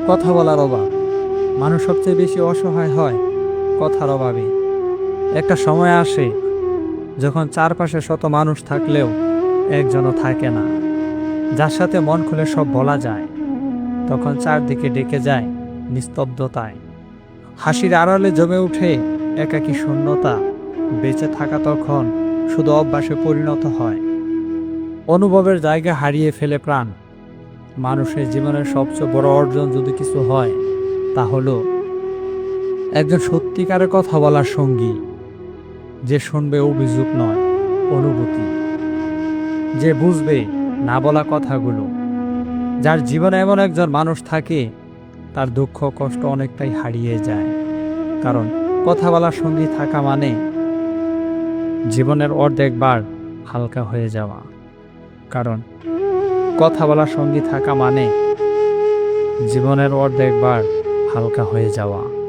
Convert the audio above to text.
কথা বলার অভাব। মানুষ সবচেয়ে বেশি অসহায় হয় কথার অভাবে। একটা সময় আসে যখন চারপাশে শত মানুষ থাকলেও একজনও থাকে না যার সাথে মন খুলে সব বলা যায়। তখন চারদিকে ডেকে যায় নিস্তব্ধতায়। হাসির আড়ালে জমে উঠে একাকী শূন্যতা। বেঁচে থাকা তখন শুধু অভ্যাসে পরিণত হয়। অনুভবের জায়গা হারিয়ে ফেলে প্রাণ। মানুষের জীবনের সবচেয়ে বড় অর্জন যদি কিছু হয়, তা হলো একজন সত্যিকারের কথা বলার সঙ্গী, যে শুনবে অভিযোগ নয়, অনুভূতি, যে বুঝবে না বলা কথাগুলো। যার জীবনে এমন একজন মানুষ থাকে, তার দুঃখ কষ্ট অনেকটাই হারিয়ে যায়। কারণ কথা বলার সঙ্গী থাকা মানে জীবনের অর্ধেক বার হালকা হয়ে যাওয়া। কারণ কথা বলার সঙ্গী থাকা মানে জীবনের অর্ধেক বার হালকা হয়ে যাওয়া।